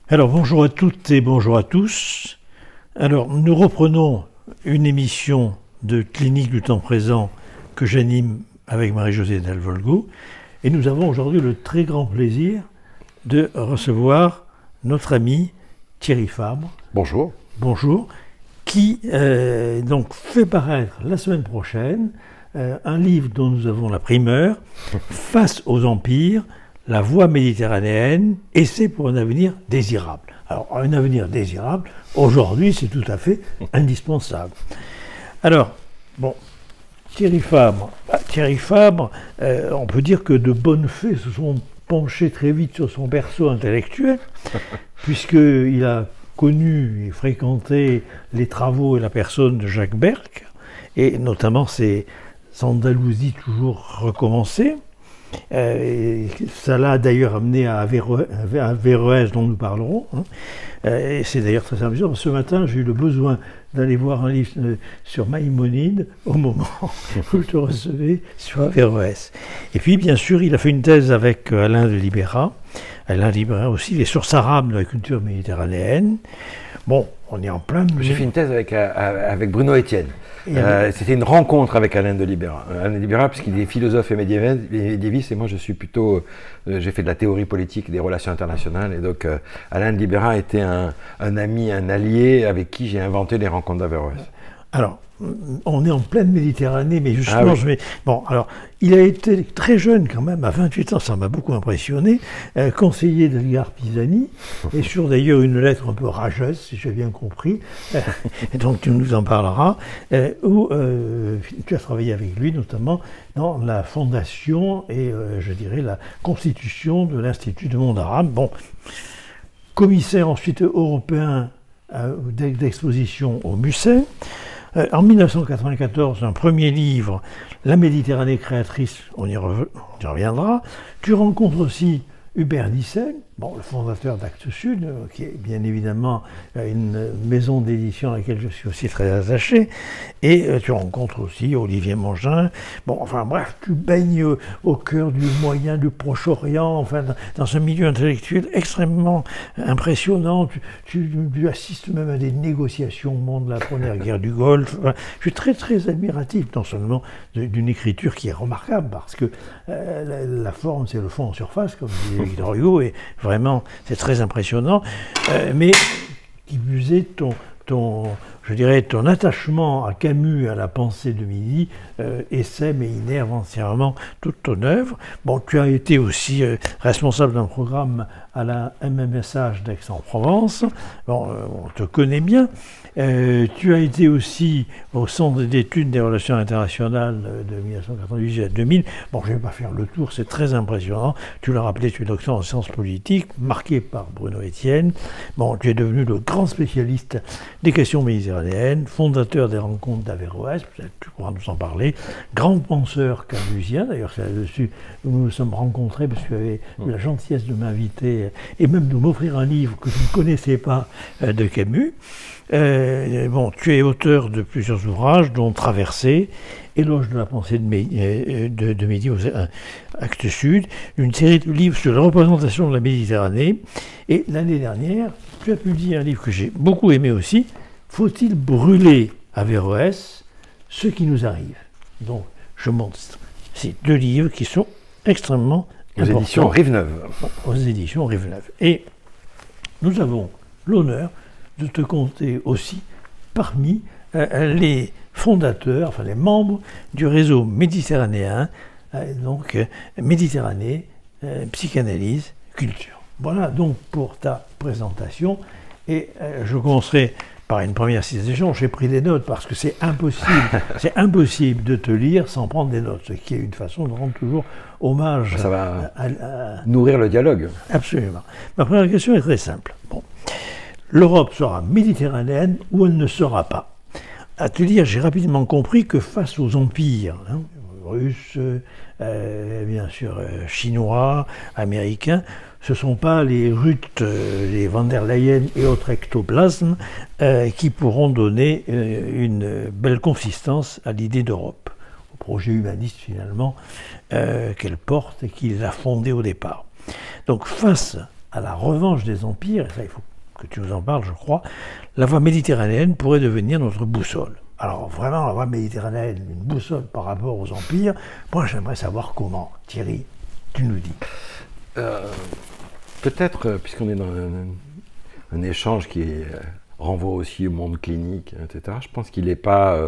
Alors bonjour à toutes et bonjour à tous. Alors nous reprenons une émission de Clinique du temps présent que j'anime avec Marie-Josée Delvolgo et nous avons aujourd'hui le très grand plaisir de recevoir notre ami Thierry Fabre. Bonjour. Bonjour, qui donc fait paraître la semaine prochaine un livre dont nous avons la primeur, Face aux empires, la voie méditerranéenne, essai pour un avenir désirable. Alors, un avenir désirable, aujourd'hui, c'est tout à fait indispensable. Alors, bon, Thierry Fabre, on peut dire que de bonnes fées se sont penchées très vite sur son berceau intellectuel, puisqu'il a connu et fréquenté les travaux et la personne de Jacques Berck, et notamment ses Andalousies toujours recommencées. Ça l'a d'ailleurs amené à Averroès, dont nous parlerons. Et c'est d'ailleurs très amusant. Ce matin, j'ai eu le besoin d'aller voir un livre sur Maïmonide au moment où je te recevais sur Averroès. Et puis, bien sûr, il a fait une thèse avec Alain de Libera. Alain de Libera aussi, les sources arabes de la culture méditerranéenne. Bon, on est en plein... J'ai fait une thèse avec Bruno Etienne. C'était une rencontre avec Alain de Libera. Alain de Libera, puisqu'il est philosophe et médiéviste, et moi je suis plutôt... j'ai fait de la théorie politique, des relations internationales, et donc Alain de Libera était un ami, un allié avec qui j'ai inventé les rencontres d'Averroès. Alors, on est en pleine Méditerranée, mais justement, bon, alors, il a été très jeune quand même, à 28 ans, ça m'a beaucoup impressionné, conseiller d'Edgar Pisani, et sur d'ailleurs une lettre un peu rageuse, si j'ai bien compris, donc tu nous en parleras, où tu as travaillé avec lui notamment dans la fondation et, je dirais, la constitution de l'Institut du monde arabe. Bon, commissaire ensuite européen d'exposition au Musée. En 1994, un premier livre, La Méditerranée créatrice, on y reviendra. Tu rencontres aussi Hubert Dissel, le fondateur d'Actes Sud, qui est bien évidemment une maison d'édition à laquelle je suis aussi très attaché. Et tu rencontres aussi Olivier Mongin. Bon, enfin bref, tu baignes au cœur du Moyen, du Proche-Orient, enfin dans un milieu intellectuel extrêmement impressionnant. Tu assistes même à des négociations au moment de la première guerre du Golfe. Enfin, je suis très très admiratif, non seulement d'une écriture qui est remarquable, parce que la forme, c'est le fond en surface, comme disait Victor Hugo, et vraiment, c'est très impressionnant, mais qui plus est, ton attachement à Camus, à la pensée de Midi, essaime et innerve entièrement toute ton œuvre. Bon, tu as été aussi responsable d'un programme à la MMSH d'Aix-en-Provence. Bon, on te connaît bien. Tu as été aussi au Centre d'études des relations internationales de 1998 à 2000. Bon, je ne vais pas faire le tour, c'est très impressionnant. Tu l'as rappelé, tu es docteur en sciences politiques, marqué par Bruno Etienne. Bon, tu es devenu le grand spécialiste des questions méditerranéennes, fondateur des rencontres d'Averroès, peut-être tu pourras nous en parler, grand penseur camusien, d'ailleurs c'est là-dessus où nous nous sommes rencontrés, parce que tu avais eu la gentillesse de m'inviter et même de m'offrir un livre que je ne connaissais pas de Camus. Tu es auteur de plusieurs ouvrages, dont Traversée, Éloge de la pensée de Midi aux Actes Sud, une série de livres sur la représentation de la Méditerranée. Et l'année dernière, tu as publié un livre que j'ai beaucoup aimé aussi, Faut-il brûler Averroès, ce qui nous arrive? Donc, je montre ces deux livres qui sont extrêmement importants. Aux éditions Rive-Neuve. Aux éditions Rive-Neuve. Et nous avons l'honneur de te compter aussi parmi les fondateurs, enfin les membres du réseau méditerranéen, donc Méditerranée, psychanalyse, culture. Voilà donc pour ta présentation, et je commencerai par une première citation. J'ai pris des notes parce que c'est impossible de te lire sans prendre des notes, ce qui est une façon de rendre toujours hommage. Ça va nourrir le dialogue. Absolument. Ma première question est très simple. Bon. L'Europe sera méditerranéenne ou elle ne sera pas. À te dire, j'ai rapidement compris que face aux empires, russes, bien sûr chinois, américains, ce ne sont pas les Ruth, les van der Leyen et autres ectoplasmes qui pourront donner une belle consistance à l'idée d'Europe, au projet humaniste finalement qu'elle porte et qu'il a fondé au départ. Donc face à la revanche des empires, et ça il faut que tu nous en parles je crois, la voie méditerranéenne pourrait devenir notre boussole. Alors vraiment la voie méditerranéenne, une boussole par rapport aux empires, moi j'aimerais savoir comment. Thierry, tu nous dis. Peut-être, puisqu'on est dans un échange qui renvoie aussi au monde clinique, etc., je pense qu'il n'est pas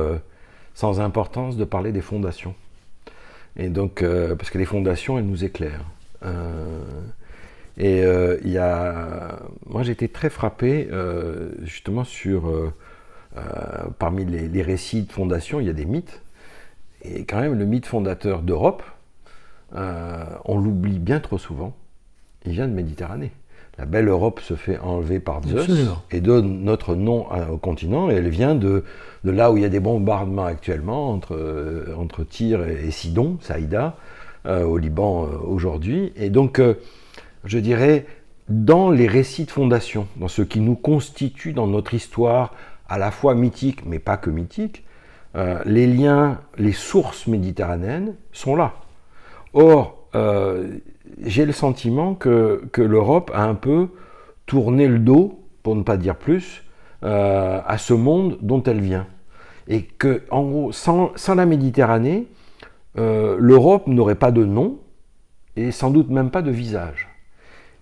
sans importance de parler des fondations. Et donc, parce que les fondations, elles nous éclairent. Moi, j'ai été très frappé, justement, parmi les récits de fondation, il y a des mythes. Et quand même, le mythe fondateur d'Europe, on l'oublie bien trop souvent, il vient de Méditerranée. La belle Europe se fait enlever par Zeus. Absolument. Et donne notre nom au continent, et elle vient de là où il y a des bombardements actuellement, entre Tyr et Sidon, Saïda, au Liban aujourd'hui. Et donc, je dirais, dans les récits de fondation, dans ce qui nous constitue dans notre histoire, à la fois mythique, mais pas que mythique, les liens, les sources méditerranéennes sont là. Or, j'ai le sentiment que l'Europe a un peu tourné le dos, pour ne pas dire plus, à ce monde dont elle vient. Et que, en gros, sans la Méditerranée, l'Europe n'aurait pas de nom et sans doute même pas de visage.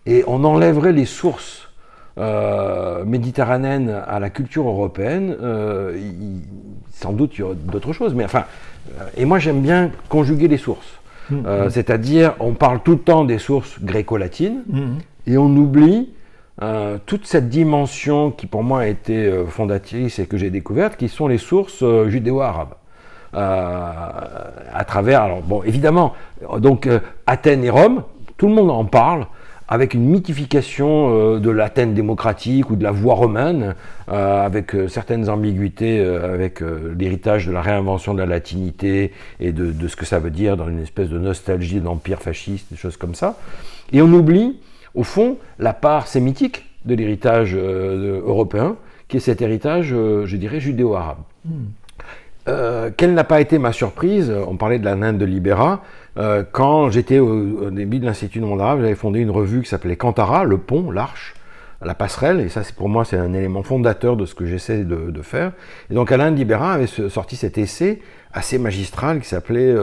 Et on enlèverait les sources méditerranéennes à la culture européenne, sans doute il y aurait d'autres choses. Mais enfin, et moi j'aime bien conjuguer les sources. C'est-à-dire, on parle tout le temps des sources gréco-latines et on oublie toute cette dimension qui pour moi a été fondatrice et que j'ai découverte, qui sont les sources judéo-arabes. À travers, alors bon, évidemment, donc Athènes et Rome, tout le monde en parle, avec une mythification de l'Athènes démocratique ou de la voie romaine, avec certaines ambiguïtés, avec l'héritage de la réinvention de la latinité et de ce que ça veut dire dans une espèce de nostalgie d'empire fasciste, des choses comme ça. Et on oublie, au fond, la part sémitique de l'héritage européen, qui est cet héritage, je dirais, judéo-arabe. Quelle n'a pas été ma surprise, on parlait de la naine de Libera, quand j'étais au début de l'Institut du monde arabe, j'avais fondé une revue qui s'appelait Kantara, le pont, l'arche, la passerelle, et ça pour moi c'est un élément fondateur de ce que j'essaie de faire. Et donc Alain de Libera avait sorti cet essai assez magistral qui s'appelait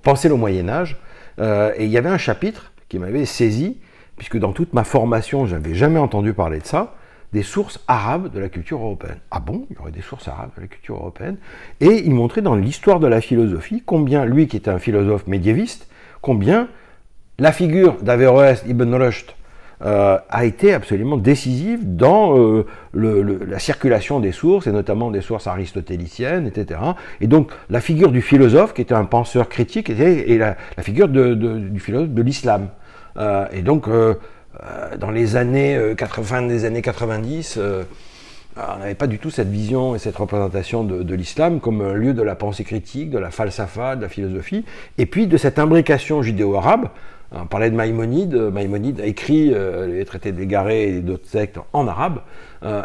Penser le Moyen-Âge, et il y avait un chapitre qui m'avait saisi, puisque dans toute ma formation je n'avais jamais entendu parler de ça, des sources arabes de la culture européenne. Ah bon, il y aurait des sources arabes de la culture européenne? Et il montrait dans l'histoire de la philosophie combien, lui qui était un philosophe médiéviste, combien la figure d'Averroès Ibn Rushd a été absolument décisive dans la circulation des sources, et notamment des sources aristotéliciennes, etc. Et donc la figure du philosophe, qui était un penseur critique, et la figure du philosophe de l'islam. Et donc, dans les années 80, des années 90, on n'avait pas du tout cette vision et cette représentation de l'islam comme un lieu de la pensée critique, de la falsafa, de la philosophie, et puis de cette imbrication judéo-arabe. On parlait de Maïmonide. Maïmonide a écrit les traités d'Égaré et d'autres sectes en arabe.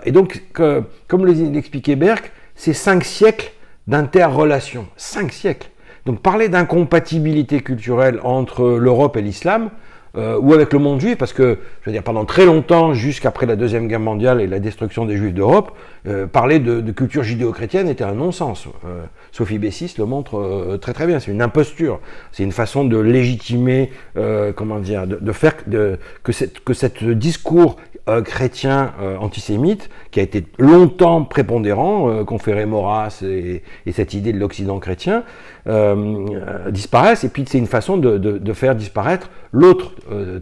Et donc, comme l'expliquait Berck, c'est 5 siècles d'interrelation. 5 siècles. Donc parler d'incompatibilité culturelle entre l'Europe et l'islam, ou avec le monde juif, parce que, je veux dire, pendant très longtemps, jusqu'après la Deuxième Guerre mondiale et la destruction des Juifs d'Europe, parler de culture judéo-chrétienne était un non-sens. Sophie Bessis le montre très très bien, c'est une imposture, c'est une façon de légitimer, de faire que cette discours chrétien antisémite, qui a été longtemps prépondérant, conféré Maurras et cette idée de l'Occident chrétien, disparaissent, et puis c'est une façon de faire disparaître l'autre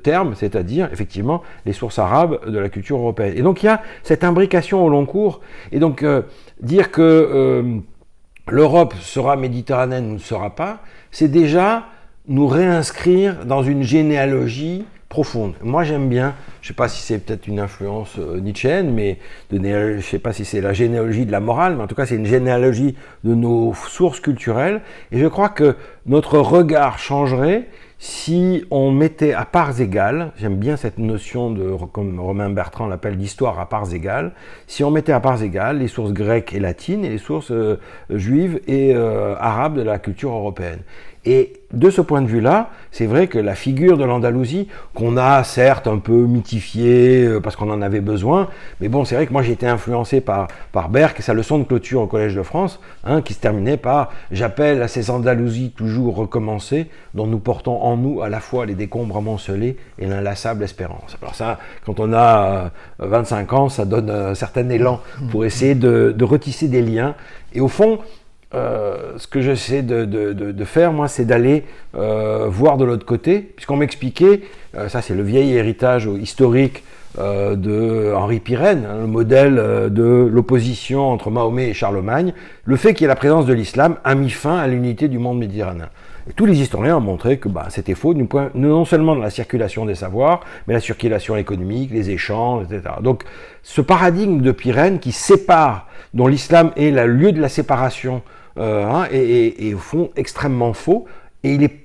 terme, c'est-à-dire effectivement les sources arabes de la culture européenne. Et donc il y a cette imbrication au long cours, et donc dire que l'Europe sera méditerranéenne ou ne sera pas, c'est déjà nous réinscrire dans une généalogie profonde. Moi j'aime bien, je ne sais pas si c'est peut-être une influence nietzschéenne, mais je ne sais pas si c'est la généalogie de la morale, mais en tout cas c'est une généalogie de nos sources culturelles, et je crois que notre regard changerait si on mettait à parts égales, j'aime bien cette notion comme Romain Bertrand l'appelle, d'histoire à parts égales, si on mettait à parts égales les sources grecques et latines et les sources juives et arabes de la culture européenne. Et de ce point de vue-là, c'est vrai que la figure de l'Andalousie, qu'on a certes un peu mythifiée parce qu'on en avait besoin, mais bon, c'est vrai que moi j'ai été influencé par Berck et sa leçon de clôture au Collège de France, qui se terminait par « J'appelle à ces Andalousies toujours recommencées, dont nous portons en nous à la fois les décombres amoncelés et l'inlassable espérance ». Alors ça, quand on a 25 ans, ça donne un certain élan pour essayer de retisser des liens. Et au fond, ce que j'essaie de faire, moi, c'est d'aller voir de l'autre côté, puisqu'on m'expliquait, ça c'est le vieil héritage historique de Henri Pirenne, le modèle de l'opposition entre Mahomet et Charlemagne, le fait qu'il y ait la présence de l'islam a mis fin à l'unité du monde méditerranéen. Et tous les historiens ont montré que c'était faux, non seulement dans la circulation des savoirs, mais la circulation économique, les échanges, etc. Donc ce paradigme de Pirenne qui sépare, dont l'islam est le lieu de la séparation, est au fond extrêmement faux, et il est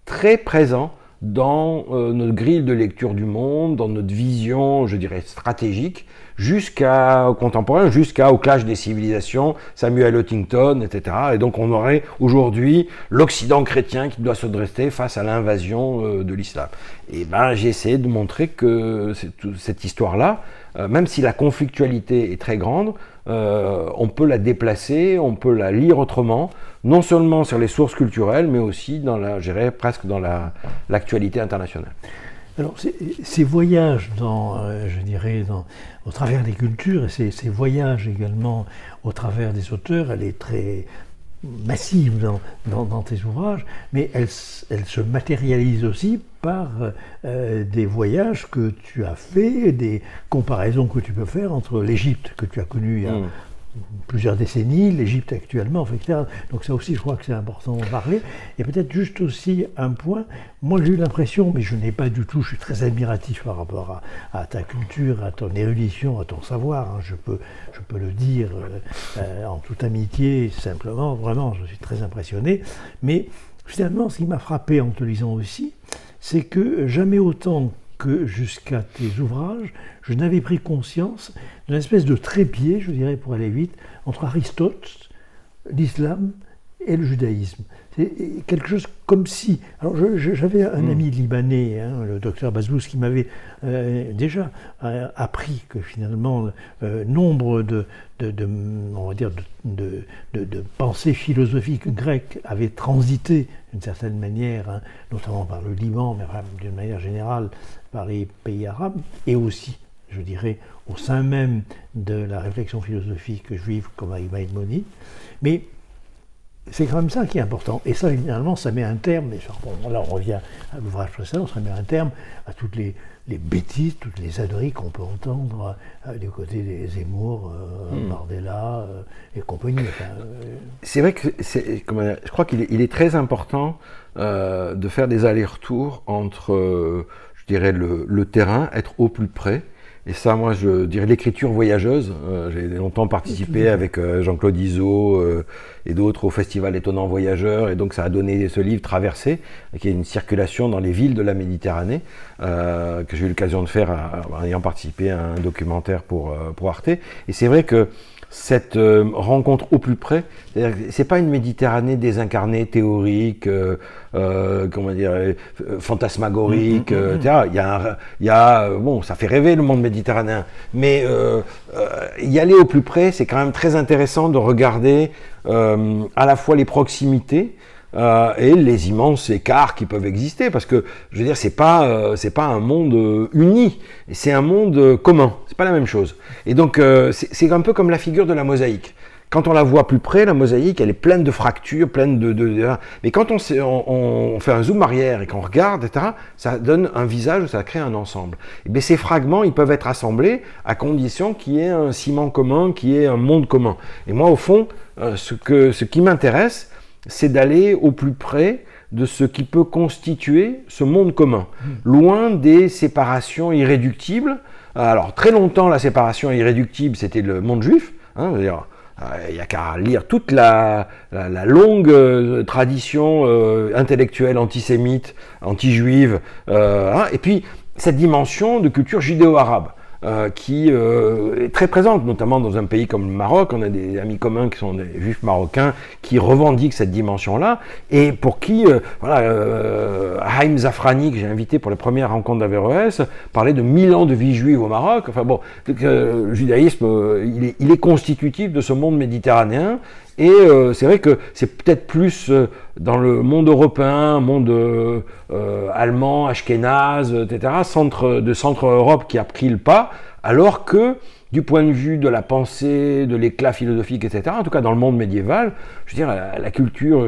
très présent dans notre grille de lecture du monde, dans notre vision, je dirais, stratégique, jusqu'au contemporain, jusqu'au clash des civilisations, Samuel Huntington, etc. Et donc on aurait aujourd'hui l'Occident chrétien qui doit se dresser face à l'invasion de l'islam. Et j'ai essayé de montrer que cette histoire-là, même si la conflictualité est très grande, on peut la déplacer, on peut la lire autrement, non seulement sur les sources culturelles, mais aussi presque dans l'actualité internationale. Alors, ces voyages au travers des cultures, et ces voyages également au travers des auteurs, elle est très massive dans tes ouvrages, mais elle se matérialise aussi par des voyages que tu as faits, des comparaisons que tu peux faire entre l'Égypte que tu as connue il y a plusieurs décennies, l'Égypte actuellement, etc. Donc ça aussi, je crois que c'est important d'en parler. Et peut-être juste aussi un point, moi j'ai eu l'impression, mais je n'ai pas du tout, je suis très admiratif par rapport à ta culture, à ton érudition, à ton savoir, je peux le dire en toute amitié, simplement, vraiment, je suis très impressionné. Mais finalement, ce qui m'a frappé en te lisant aussi, c'est que jamais autant que jusqu'à tes ouvrages, je n'avais pris conscience d'une espèce de trépied, je dirais pour aller vite, entre Aristote, l'islam et le judaïsme. C'est quelque chose comme si... Alors j'avais un ami libanais, le docteur Bazlous, qui m'avait déjà appris que finalement nombre de pensées philosophiques grecques avaient transité d'une certaine manière, notamment par le Liban, mais d'une manière générale par les pays arabes, et aussi, je dirais, au sein même de la réflexion philosophique juive comme avec Maïmonide. Mais c'est quand même ça qui est important. Et ça, finalement, ça met un terme, et là on revient à l'ouvrage précédent, ça met un terme à toutes les bêtises, toutes les âneries qu'on peut entendre du côté des Zemmour, Bardella et compagnie. C'est vrai que je crois qu'il est très important de faire des allers-retours entre, je dirais, le terrain, être au plus près. Et ça, moi, je dirais l'écriture voyageuse. J'ai longtemps participé avec Jean-Claude Izzo et d'autres au Festival Étonnant Voyageurs. Et donc, ça a donné ce livre Traversée, qui est une circulation dans les villes de la Méditerranée, que j'ai eu l'occasion de faire en ayant participé à un documentaire pour Arte. Et c'est vrai que cette rencontre au plus près, c'est pas une Méditerranée désincarnée, théorique, fantasmagorique, etc. Bon, ça fait rêver le monde méditerranéen, mais y aller au plus près, c'est quand même très intéressant de regarder à la fois les proximités et les immenses écarts qui peuvent exister, parce que je veux dire, c'est pas un monde uni, c'est un monde commun, c'est pas la même chose. Et donc c'est un peu comme la figure de la mosaïque. Quand on la voit plus près, la mosaïque, elle est pleine de fractures, pleine mais quand on fait un zoom arrière et qu'on regarde, etc., ça donne un visage, ça crée un ensemble. Et bien, ces fragments, ils peuvent être assemblés à condition qu'il y ait un ciment commun, qu'il y ait un monde commun. Et moi, au fond, ce qui m'intéresse, c'est d'aller au plus près de ce qui peut constituer ce monde commun, loin des séparations irréductibles. Alors, très longtemps, la séparation irréductible, c'était le monde juif, c'est-à-dire, il n'y a qu'à lire toute la longue tradition intellectuelle antisémite, anti-juive, et puis cette dimension de culture judéo-arabe. qui est très présente, notamment dans un pays comme le Maroc. On a des amis communs qui sont des juifs marocains qui revendiquent cette dimension-là, et pour qui, Haïm Zafrani, que j'ai invité pour la première rencontre d'Averroès, parlait de 1000 ans de vie juive au Maroc. Enfin bon, le judaïsme, il est constitutif de ce monde méditerranéen. Et c'est vrai que c'est peut-être plus dans le monde européen, monde allemand, ashkénaze, etc., centre Europe qui a pris le pas, alors que du point de vue de la pensée, de l'éclat philosophique, etc., en tout cas dans le monde médiéval, je veux dire, la culture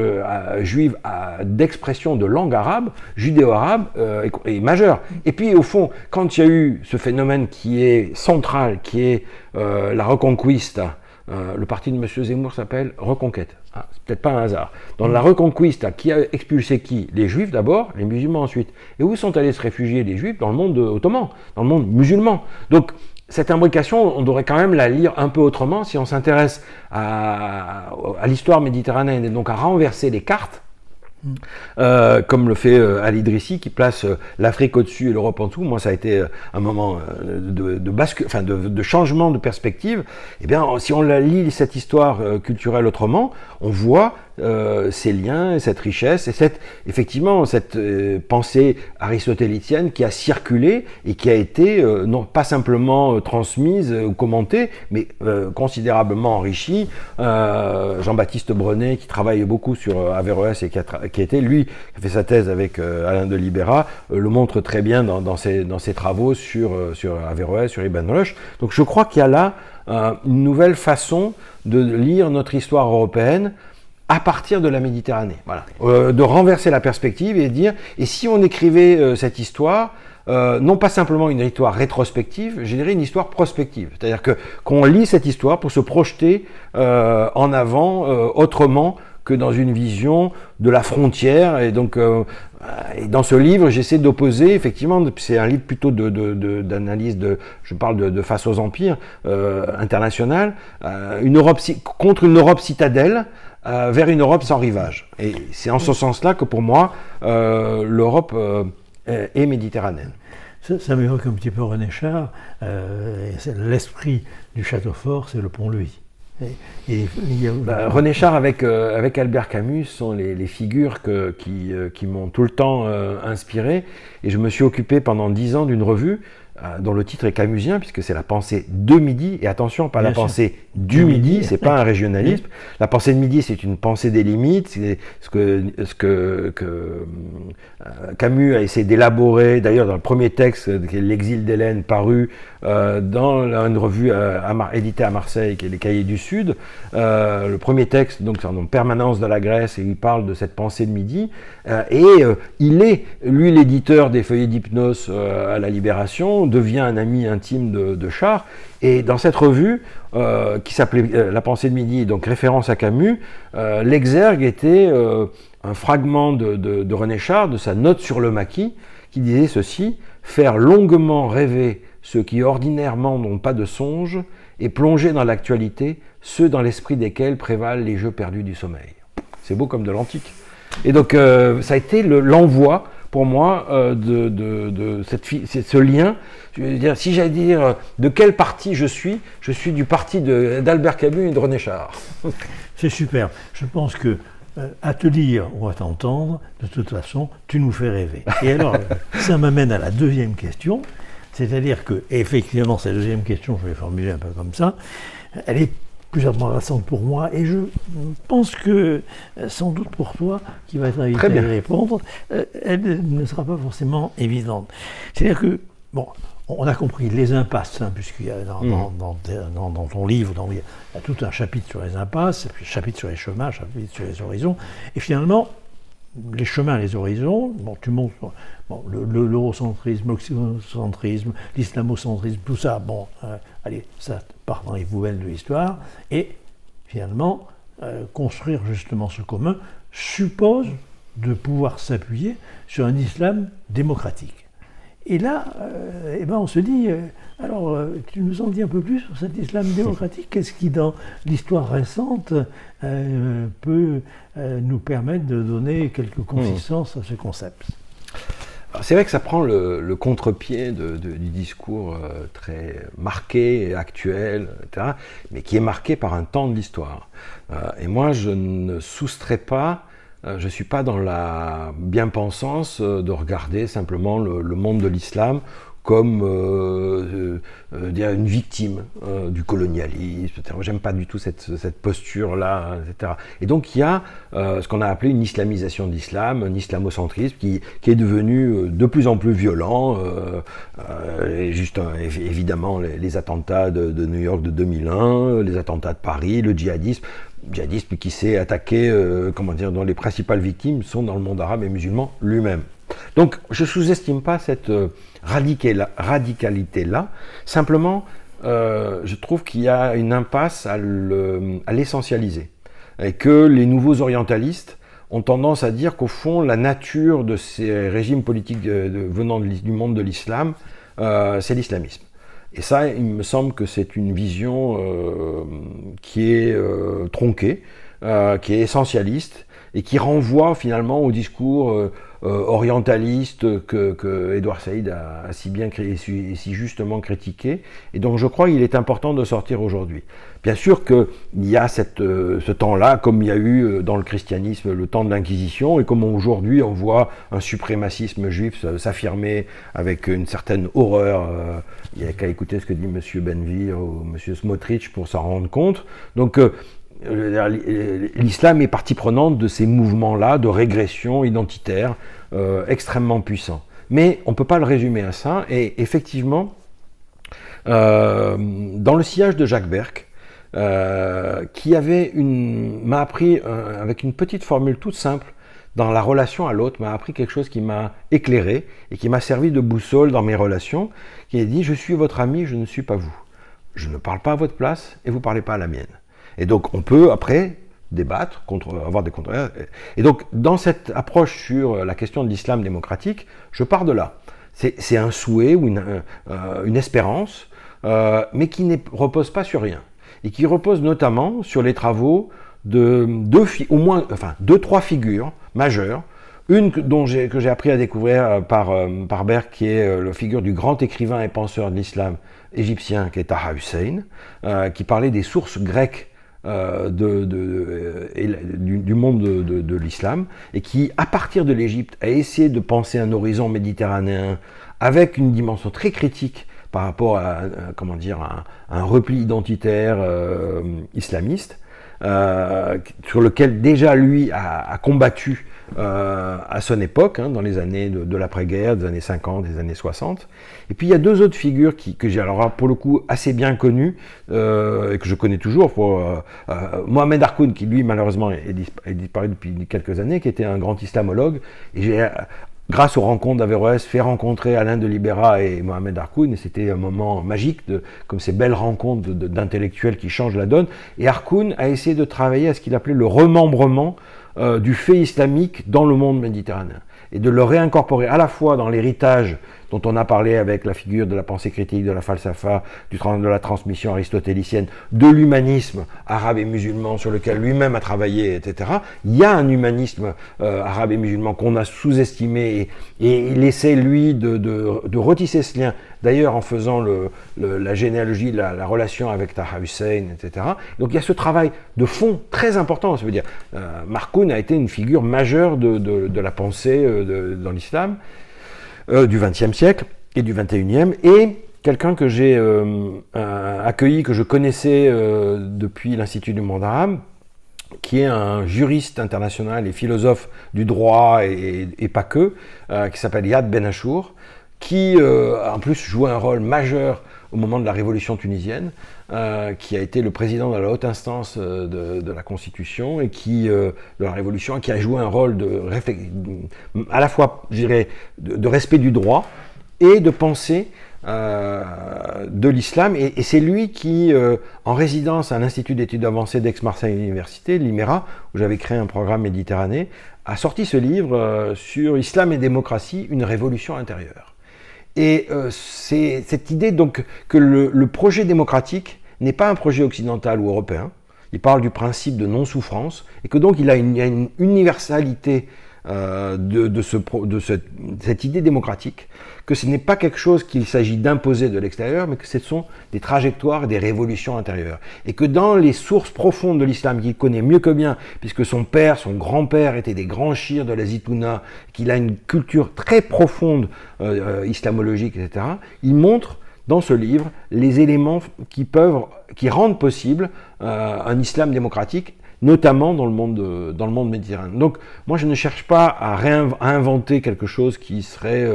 juive d'expression de langue arabe, judéo-arabe, est majeure. Et puis au fond, quand il y a eu ce phénomène qui est central, qui est la Reconquista, le parti de M. Zemmour s'appelle Reconquête. Ah, c'est peut-être pas un hasard. Dans la Reconquista, qui a expulsé qui? Les Juifs d'abord, les musulmans ensuite. Et où sont allés se réfugier les Juifs? Dans le monde ottoman, dans le monde musulman. Donc, cette imbrication, on devrait quand même la lire un peu autrement si on s'intéresse à l'histoire méditerranéenne et donc à renverser les cartes. Comme le fait Ali Idrissi, qui place l'Afrique au-dessus et l'Europe en dessous. Moi, ça a été un moment de changement de perspective. Eh bien, si on lit cette histoire culturelle autrement, on voit ces liens, cette richesse, et effectivement cette pensée aristotélicienne qui a circulé et qui a été non pas simplement transmise ou commentée, mais considérablement enrichie. Jean-Baptiste Brenet, qui travaille beaucoup sur Averroès et qui a fait sa thèse avec Alain de Libera, le montre très bien dans ses travaux sur Averroès, sur Ibn Rushd. Donc je crois qu'il y a là une nouvelle façon de lire notre histoire européenne à partir de la Méditerranée, voilà. De renverser la perspective et dire, et si on écrivait cette histoire, non pas simplement une histoire rétrospective, je dirais une histoire prospective, c'est-à-dire qu'on lit cette histoire pour se projeter en avant autrement que dans une vision de la frontière. Et donc, et dans ce livre, j'essaie d'opposer, effectivement, c'est un livre plutôt d'analyse, je parle de face aux empires international, contre une Europe citadelle, vers une Europe sans rivage. Et c'est en ce sens-là que pour moi, l'Europe est méditerranéenne. Ça m'évoque un petit peu René Char. L'esprit du château fort, c'est le pont-levis. René Char avec Albert Camus sont les figures qui m'ont tout le temps inspiré. Et je me suis occupé pendant 10 ans d'une revue dont le titre est camusien, puisque c'est la pensée de midi, et attention, pas la pensée du midi, c'est pas un régionalisme. La pensée de midi, c'est une pensée des limites, c'est ce que Camus a essayé d'élaborer, d'ailleurs dans le premier texte, qui est L'exil d'Hélène, paru dans une revue éditée à Marseille, qui est Les Cahiers du Sud. Le premier texte, donc c'est en permanence de la Grèce, et il parle de cette pensée de midi, il est, lui, l'éditeur des feuillets d'hypnose à la Libération, devient un ami intime de Char, et dans cette revue, qui s'appelait La pensée de midi, donc référence à Camus, l'exergue était un fragment de René Char, de sa note sur le maquis, qui disait ceci: « Faire longuement rêver ceux qui ordinairement n'ont pas de songe, et plonger dans l'actualité ceux dans l'esprit desquels prévalent les jeux perdus du sommeil. » C'est beau comme de l'antique. Et donc ça a été l'envoi pour moi de ce lien. Je veux dire, si j'allais dire de quel parti je suis du parti d'Albert Camus et de René Char. C'est super. Je pense que à te lire ou à t'entendre, de toute façon, tu nous fais rêver. Et alors, ça m'amène à la deuxième question, c'est-à-dire que, effectivement, cette deuxième question, je vais formuler un peu comme ça, elle est plus embarrassante pour moi, et je pense que, sans doute pour toi, qui va être invité à y répondre, elle ne sera pas forcément évidente. C'est-à-dire que, bon, on a compris les impasses, hein, puisqu'il y a dans ton livre, il y a tout un chapitre sur les impasses, puis un chapitre sur les chemins, un chapitre sur les horizons, et finalement, les chemins, les horizons, bon, tu montres l'eurocentrisme, l'occidentalisme, l'islamocentrisme, tout ça, bon, allez, ça part dans les poubelles de l'histoire, et finalement, construire justement ce commun suppose de pouvoir s'appuyer sur un islam démocratique. Et là, on se dit, alors, tu nous en dis un peu plus sur cet islam démocratique? Qu'est-ce qui, dans l'histoire récente, peut nous permettre de donner quelques consistances à ce concept? C'est vrai que ça prend le contre-pied du discours très marqué, actuel, etc., mais qui est marqué par un temps de l'histoire. Et moi, je ne soustrais pas, je ne suis pas dans la bien-pensance de regarder simplement le monde de l'islam comme une victime du colonialisme, etc. J'aime pas du tout cette posture-là, etc. Et donc il y a ce qu'on a appelé une islamisation de l'islam, un islamocentrisme qui est devenu de plus en plus violent. Et juste évidemment les attentats de New York de 2001, les attentats de Paris, le djihadisme qui s'est attaqué, dont les principales victimes sont dans le monde arabe et musulman lui-même. Donc je ne sous-estime pas cette radicalité-là, simplement je trouve qu'il y a une impasse à l'essentialiser, et que les nouveaux orientalistes ont tendance à dire qu'au fond la nature de ces régimes politiques venant du monde de l'islam, c'est l'islamisme. Et ça, il me semble que c'est une vision qui est tronquée, qui est essentialiste, et qui renvoie finalement au discours orientaliste que Edward Said a si bien et si justement critiqué, et donc je crois qu'il est important de sortir aujourd'hui. Bien sûr qu'il y a ce temps-là, comme il y a eu dans le christianisme le temps de l'Inquisition, et comme aujourd'hui on voit un suprémacisme juif s'affirmer avec une certaine horreur. Il n'y a qu'à écouter ce que dit M. Benvir ou M. Smotrich pour s'en rendre compte. Donc l'islam est partie prenante de ces mouvements-là de régression identitaire extrêmement puissants. Mais on ne peut pas le résumer à ça, et effectivement, dans le sillage de Jacques Berck, qui m'a appris, avec une petite formule toute simple, dans la relation à l'autre, m'a appris quelque chose qui m'a éclairé et qui m'a servi de boussole dans mes relations, qui a dit « Je suis votre ami, je ne suis pas vous. Je ne parle pas à votre place et vous ne parlez pas à la mienne. » Et donc on peut après débattre, avoir des controverses. Et donc dans cette approche sur la question de l'islam démocratique, je pars de là. C'est un souhait ou une espérance, mais qui ne repose pas sur rien. Et qui repose notamment sur les travaux de deux, trois figures majeures. Une que j'ai appris à découvrir par Berck, qui est la figure du grand écrivain et penseur de l'islam égyptien, qui est Taha Hussein, qui parlait des sources grecques du monde de l'islam, et qui, à partir de l'Égypte, a essayé de penser un horizon méditerranéen avec une dimension très critique par rapport à un repli identitaire islamiste, sur lequel déjà lui a combattu à son époque, dans les années de l'après-guerre, des années 50, des années 60. Et puis il y a deux autres figures que j'ai alors pour le coup assez bien connues, et que je connais toujours, Mohamed Harkoun, qui lui malheureusement est disparu depuis quelques années, qui était un grand islamologue, et j'ai, grâce aux rencontres d'Averroès, fait rencontrer Alain de Libera et Mohamed Harkoun, et c'était un moment magique, comme ces belles rencontres d'intellectuels qui changent la donne. Et Harkoun a essayé de travailler à ce qu'il appelait le remembrement du fait islamique dans le monde méditerranéen, et de le réincorporer à la fois dans l'héritage dont on a parlé avec la figure de la pensée critique, de la falsafa, de la transmission aristotélicienne, de l'humanisme arabe et musulman sur lequel lui-même a travaillé, etc. Il y a un humanisme arabe et musulman qu'on a sous-estimé, et il essaie, lui, de retisser ce lien, d'ailleurs en faisant la généalogie, la relation avec Taha Hussein, etc. Donc il y a ce travail de fond très important. Ça veut dire, Harkoun a été une figure majeure de la pensée dans l'islam, du XXe siècle et du XXIe, et quelqu'un que j'ai accueilli, que je connaissais depuis l'Institut du monde arabe, qui est un juriste international et philosophe du droit et pas que, qui s'appelle Yad Ben Achour, qui en plus jouait un rôle majeur au moment de la révolution tunisienne, qui a été le président de la haute instance de la Constitution, et de la révolution, qui a joué un rôle à la fois, je dirais, de respect du droit et de pensée de l'islam. Et c'est lui qui, en résidence à l'Institut d'études avancées d'Aix-Marseille Université, l'IMERA, où j'avais créé un programme Méditerranée, a sorti ce livre sur Islam et démocratie, une révolution intérieure. Et c'est cette idée donc que le projet démocratique n'est pas un projet occidental ou européen. Il parle du principe de non-souffrance, et que donc il y a une universalité cette idée démocratique, que ce n'est pas quelque chose qu'il s'agit d'imposer de l'extérieur, mais que ce sont des trajectoires, des révolutions intérieures. Et que dans les sources profondes de l'islam, qu'il connaît mieux que bien, puisque son père, son grand-père étaient des grands chirs de la Zitouna, qu'il a une culture très profonde islamologique, etc., il montre dans ce livre les éléments qui rendent possible un islam démocratique, notamment dans le monde méditerranéen. Donc, moi, je ne cherche pas à inventer quelque chose qui serait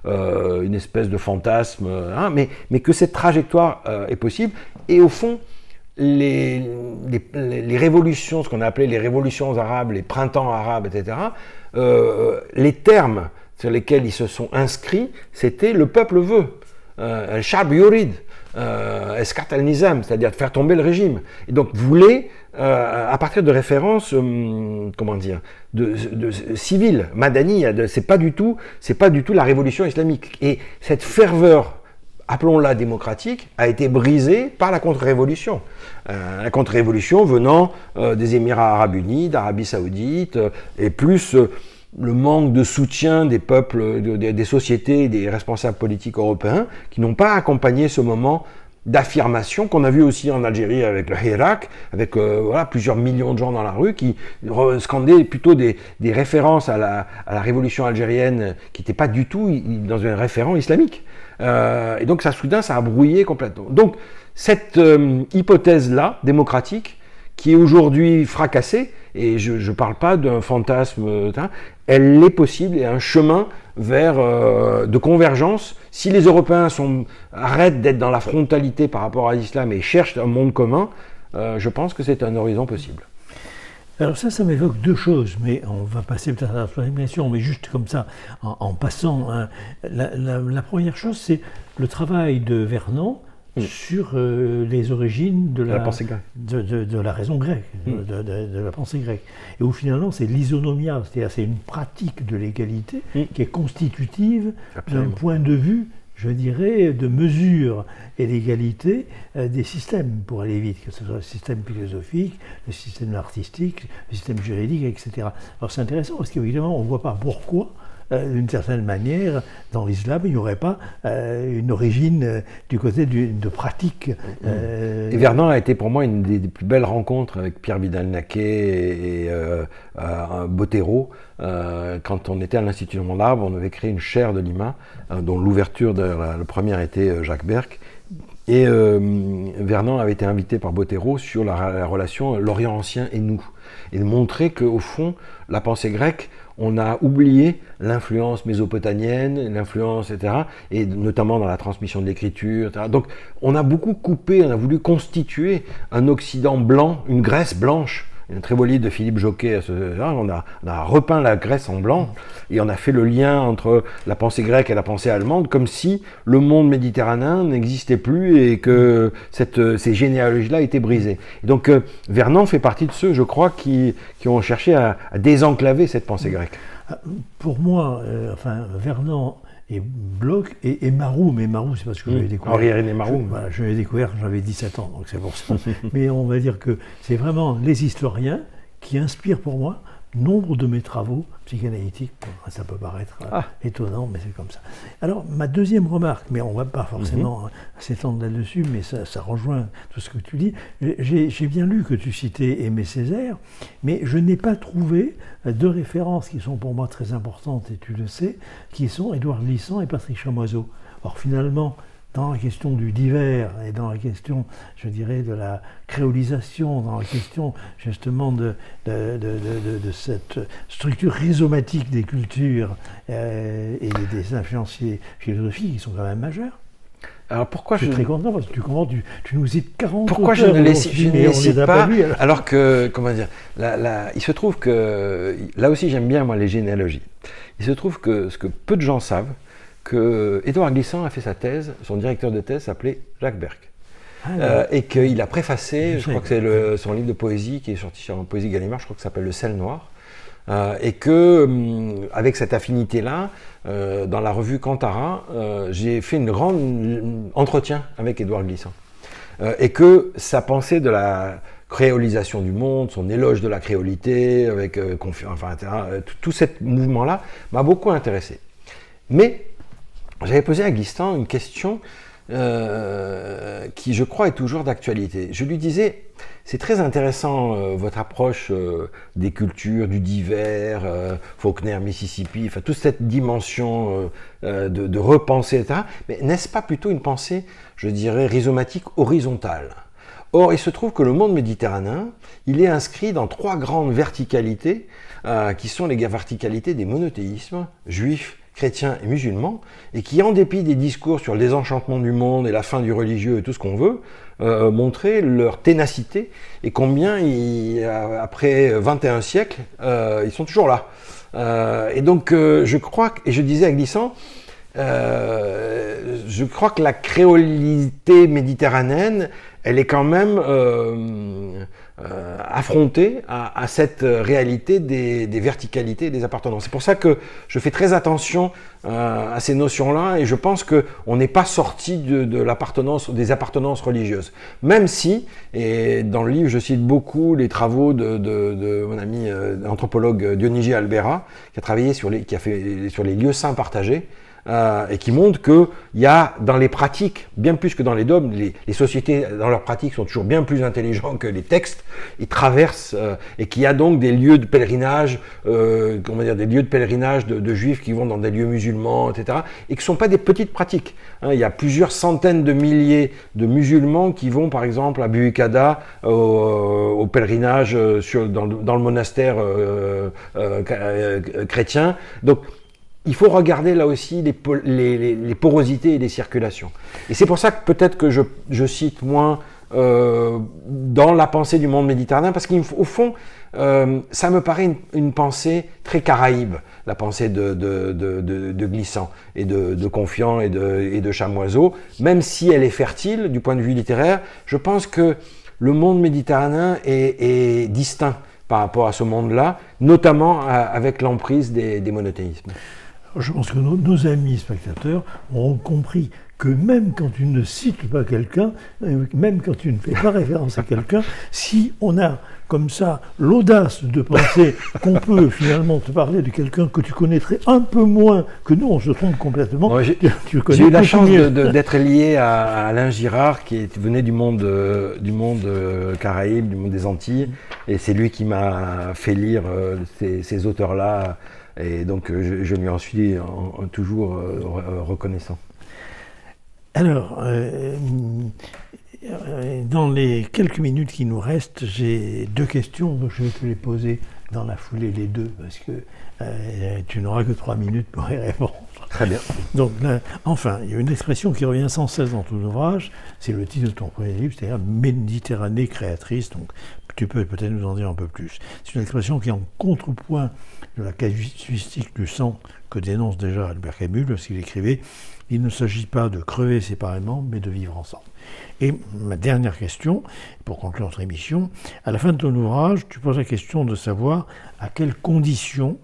une espèce de fantasme, mais que cette trajectoire est possible. Et au fond, les révolutions, ce qu'on a appelé les révolutions arabes, les printemps arabes, etc., les termes sur lesquels ils se sont inscrits, c'était « le peuple veut ». Al-Shab yurid, eskat al-nizam, c'est-à-dire faire tomber le régime. Et donc, voulait, à partir de références, de civiles, madani, c'est pas du tout la révolution islamique. Et cette ferveur, appelons-la démocratique, a été brisée par la contre-révolution. La contre-révolution venant des Émirats arabes unis, d'Arabie saoudite, et plus le manque de soutien des peuples, des sociétés, des responsables politiques européens qui n'ont pas accompagné ce moment d'affirmation qu'on a vu aussi en Algérie avec le Hirak, avec plusieurs millions de gens dans la rue qui scandaient plutôt des références à la révolution algérienne qui n'étaient pas du tout dans un référent islamique. Et donc soudain, ça a brouillé complètement. Donc cette hypothèse-là, démocratique, qui est aujourd'hui fracassée, et je ne parle pas d'un fantasme, elle est possible et un chemin vers de convergence. Si les Européens arrêtent d'être dans la frontalité par rapport à l'islam et cherchent un monde commun, je pense que c'est un horizon possible. Alors ça m'évoque deux choses, mais on va passer peut-être à la troisième question, mais juste comme ça, en passant. Hein. La première chose, c'est le travail de Vernon sur les origines de la pensée grecque, de la raison grecque, de la pensée grecque. Et où finalement c'est l'isonomia, c'est-à-dire c'est une pratique de l'égalité qui est constitutive d'un point de vue, je dirais, de mesure et d'égalité des systèmes, pour aller vite, que ce soit le système philosophique, le système artistique, le système juridique, etc. Alors c'est intéressant parce qu'évidemment on ne voit pas pourquoi, d'une certaine manière, dans l'islam, il n'y aurait pas une origine du côté de pratique. Et Vernon a été pour moi une des plus belles rencontres avec Pierre Vidal-Naquet et Bottero. Quand on était à l'Institut du Monde Arabe, on avait créé une chaire de Lima, dont l'ouverture, le premier était Jacques Berck. Et Vernon avait été invité par Bottero sur la relation l'Orient ancien et nous. Et de montrer qu'au fond, la pensée grecque, on a oublié l'influence mésopotamienne, l'influence, etc., et notamment dans la transmission de l'écriture, etc. Donc, on a beaucoup coupé, on a voulu constituer un Occident blanc, une Grèce blanche. Il y a un très beau livre de Philippe Jocquet, on a repeint la Grèce en blanc, et on a fait le lien entre la pensée grecque et la pensée allemande, comme si le monde méditerranéen n'existait plus et que ces généalogies-là étaient brisées. Et donc Vernon fait partie de ceux, je crois, qui ont cherché à désenclaver cette pensée grecque. Pour moi, Vernon et Bloch et Marou, mais Marou c'est parce que je l'ai découvert. Henri-René Marou. Voilà, je l'ai découvert quand j'avais 17 ans, donc c'est pour ça. Mais on va dire que c'est vraiment les historiens qui inspirent pour moi nombre de mes travaux psychanalytiques. Ça peut paraître étonnant, mais c'est comme ça. Alors, ma deuxième remarque, mais on ne va pas forcément s'étendre là-dessus, mais ça rejoint tout ce que tu dis. J'ai bien lu que tu citais Aimé Césaire, mais je n'ai pas trouvé deux références qui sont pour moi très importantes, et tu le sais, qui sont Édouard Glissant et Patrick Chamoiseau. Or, finalement, dans la question du divers et dans la question, je dirais, de la créolisation, dans la question justement de cette structure rhizomatique des cultures et des influences philosophiques qui sont quand même majeures. Alors pourquoi je suis très content parce que tu nous cites 40 pourquoi auteurs, je ne les cite pas, alors que, comment dire, il se trouve que, là aussi j'aime bien moi les généalogies, il se trouve que ce que peu de gens savent, que Édouard Glissant a fait sa thèse, son directeur de thèse s'appelait Jacques Berck. Et qu'il a préfacé, je crois que c'est son livre de poésie qui est sorti sur Poésie Gallimard, je crois que ça s'appelle Le Sel Noir, et que avec cette affinité-là, dans la revue Cantara, j'ai fait une grande entretien avec Édouard Glissant, et que sa pensée de la créolisation du monde, son éloge de la créolité, avec enfin, etc. Tout ce mouvement-là m'a beaucoup intéressé. Mais j'avais posé à Glissant une question qui, je crois, est toujours d'actualité. Je lui disais, c'est très intéressant votre approche des cultures, du divers, Faulkner, Mississippi, enfin toute cette dimension de repenser, etc. Mais n'est-ce pas plutôt une pensée, je dirais, rhizomatique horizontale ? Or, il se trouve que le monde méditerranéen, il est inscrit dans 3 grandes verticalités, qui sont les verticalités des monothéismes, juifs, chrétiens et musulmans, et qui, en dépit des discours sur le désenchantement du monde et la fin du religieux et tout ce qu'on veut, montraient leur ténacité et combien, après 21 siècles, ils sont toujours là. Et donc, je crois, et je disais à Glissant, je crois que la créolité méditerranéenne, elle est quand même affrontée à cette réalité des verticalités et des appartenances. C'est pour ça que je fais très attention à ces notions-là et je pense qu'on n'est pas sorti de l'appartenance, des appartenances religieuses. Même si, et dans le livre je cite beaucoup les travaux de mon ami anthropologue Dionigi Albera, qui a fait sur les lieux saints partagés, et qui montre qu'il y a dans les pratiques, bien plus que dans les dogmes, les sociétés dans leurs pratiques sont toujours bien plus intelligents que les textes, ils traversent, et qu'il y a donc des lieux de pèlerinage, des lieux de pèlerinage de juifs qui vont dans des lieux musulmans, etc., et qui ne sont pas des petites pratiques. Il y a plusieurs centaines de milliers de musulmans qui vont par exemple à Buikada au pèlerinage dans le monastère chrétien. Donc, il faut regarder là aussi les porosités et les circulations. Et c'est pour ça que peut-être que je cite moins dans la pensée du monde méditerranéen, parce qu'au fond, ça me paraît une pensée très caraïbe, la pensée de Glissant et de Confiant et de Chamoiseau, même si elle est fertile du point de vue littéraire. Je pense que le monde méditerranéen est distinct par rapport à ce monde-là, notamment avec l'emprise des monothéismes. Je pense que nos amis spectateurs auront compris que même quand tu ne cites pas quelqu'un, même quand tu ne fais pas référence à quelqu'un, si on a comme ça l'audace de penser qu'on peut finalement te parler de quelqu'un que tu connaîtrais un peu moins que nous, on se trompe complètement. J'ai eu la chance d'être lié à Alain Girard, qui venait du monde caraïbe, du monde des Antilles, et c'est lui qui m'a fait lire ces auteurs-là. Et donc, je lui en suis toujours reconnaissant. Alors, dans les quelques minutes qui nous restent, j'ai 2 questions, donc je vais te les poser dans la foulée les 2, parce que tu n'auras que 3 minutes pour y répondre. Très bien. Donc, là, enfin, il y a une expression qui revient sans cesse dans ton ouvrage, c'est le titre de ton premier livre, c'est-à-dire Méditerranée créatrice, donc tu peux peut-être nous en dire un peu plus. C'est une expression qui est en contrepoint de la casuistique du sang que dénonce déjà Albert Camus lorsqu'il écrivait « Il ne s'agit pas de crever séparément, mais de vivre ensemble ». Et ma dernière question, pour conclure notre émission, à la fin de ton ouvrage, tu poses la question de savoir à quelles conditions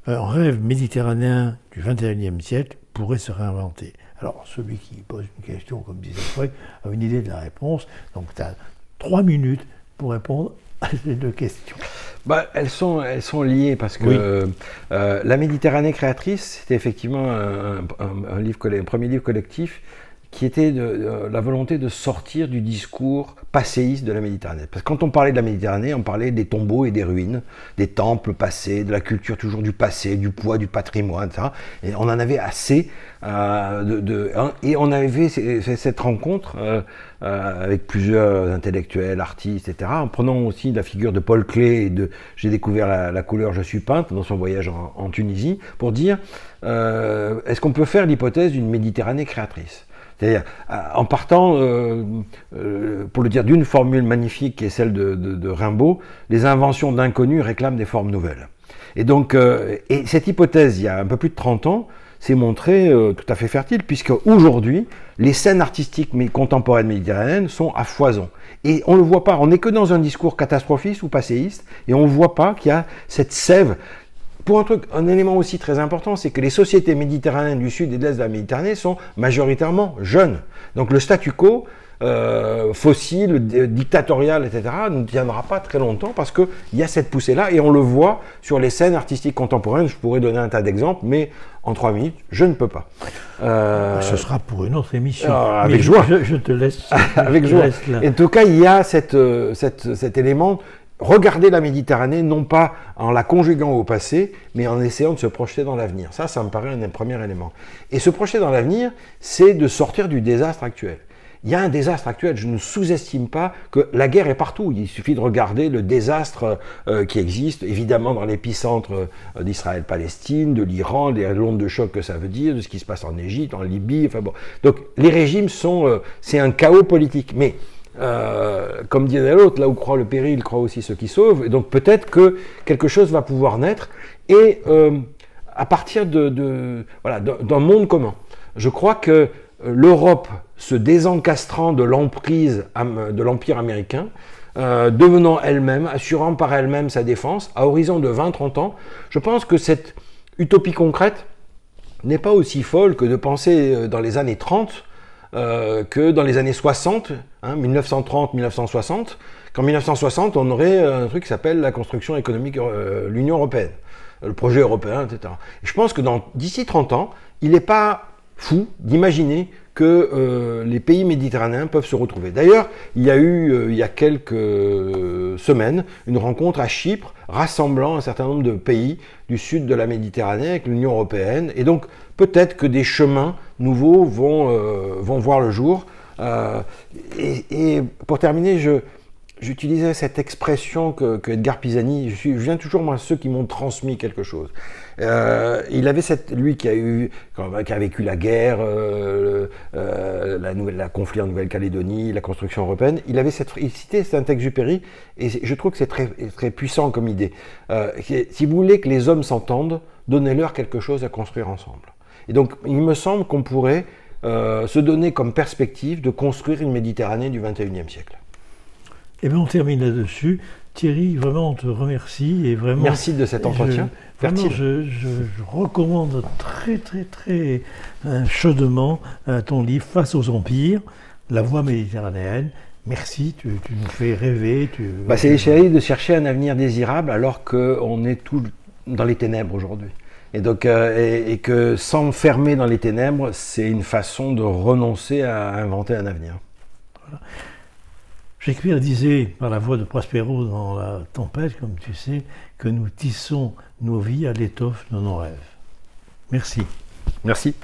un rêve méditerranéen du XXIe siècle pourrait se réinventer. Alors, celui qui pose une question, comme disait Freud, a une idée de la réponse, donc tu as 3 minutes pour répondre à ces 2 questions. Elles sont liées parce que oui. La Méditerranée créatrice, c'était effectivement un premier livre collectif qui était la volonté de sortir du discours passéiste de la Méditerranée. Parce que quand on parlait de la Méditerranée, on parlait des tombeaux et des ruines, des temples passés, de la culture toujours du passé, du poids du patrimoine, etc. Et on en avait assez, et on avait fait cette rencontre avec plusieurs intellectuels, artistes, etc. En prenant aussi la figure de Paul Klee, j'ai découvert la couleur Je suis peintre dans son voyage en Tunisie, pour dire, est-ce qu'on peut faire l'hypothèse d'une Méditerranée créatrice ? C'est-à-dire, en partant, pour le dire d'une formule magnifique qui est celle de Rimbaud, les inventions d'inconnus réclament des formes nouvelles. Et donc, et cette hypothèse, il y a un peu plus de 30 ans, s'est montrée tout à fait fertile, puisque aujourd'hui, les scènes artistiques contemporaines méditerranéennes sont à foison. Et on ne le voit pas, on n'est que dans un discours catastrophiste ou passéiste, et on ne voit pas qu'il y a cette sève. Pour un élément aussi très important, c'est que les sociétés méditerranéennes du sud et de l'est de la Méditerranée sont majoritairement jeunes. Donc le statu quo fossile, dictatorial, etc., ne tiendra pas très longtemps parce qu'il y a cette poussée-là et on le voit sur les scènes artistiques contemporaines. Je pourrais donner un tas d'exemples, mais en 3 minutes, je ne peux pas. Ce sera pour une autre émission. Avec joie. Je te laisse. Avec joie. En tout cas, il y a cet élément. Regarder la Méditerranée, non pas en la conjuguant au passé, mais en essayant de se projeter dans l'avenir. Ça me paraît un premier élément. Et se projeter dans l'avenir, c'est de sortir du désastre actuel. Il y a un désastre actuel, je ne sous-estime pas que la guerre est partout. Il suffit de regarder le désastre qui existe, évidemment dans l'épicentre d'Israël-Palestine, de l'Iran, les ondes de choc que ça veut dire, de ce qui se passe en Égypte, en Libye, enfin bon. Donc les régimes c'est un chaos politique. Mais comme disait l'autre, là où croit le péril, croit aussi ceux qui sauvent. Et donc peut-être que quelque chose va pouvoir naître et à partir d'un monde commun. Je crois que l'Europe, se désencastrant de l'emprise de l'Empire américain, devenant elle-même, assurant par elle-même sa défense, à horizon de 20-30 ans, je pense que cette utopie concrète n'est pas aussi folle que de penser dans les années 30 que dans les années 60, 1930-1960, qu'en 1960, on aurait un truc qui s'appelle la construction économique, l'Union européenne, le projet européen, etc. Et je pense que d'ici 30 ans, il n'est pas fou d'imaginer que les pays méditerranéens peuvent se retrouver. D'ailleurs, il y a eu, il y a quelques semaines, une rencontre à Chypre rassemblant un certain nombre de pays du sud de la Méditerranée avec l'Union européenne. Et donc, peut-être que des chemins nouveaux vont voir le jour. Et pour terminer, j'utilisais cette expression que Edgar Pisani, je viens toujours moi ceux qui m'ont transmis quelque chose. Il avait lui qui a vécu la guerre, la conflit en Nouvelle-Calédonie, la construction européenne. Il citait Saint-Exupéry et je trouve que c'est très, très puissant comme idée. Si vous voulez que les hommes s'entendent, donnez-leur quelque chose à construire ensemble. Et donc, il me semble qu'on pourrait se donner comme perspective de construire une Méditerranée du XXIe siècle. Eh bien, on termine là-dessus. Thierry, vraiment, on te remercie. Et vraiment, merci de cet entretien. Je recommande très, très, très chaudement ton livre « Face aux empires, la voie méditerranéenne ». Merci, tu nous fais rêver. C'est essayer de chercher un avenir désirable alors qu'on est tout dans les ténèbres aujourd'hui. Et donc, et que s'enfermer dans les ténèbres, c'est une façon de renoncer à inventer un avenir. Voilà. Shakespeare disait, par la voix de Prospero dans La Tempête, comme tu sais, que nous tissons nos vies à l'étoffe de nos rêves. Merci. Merci.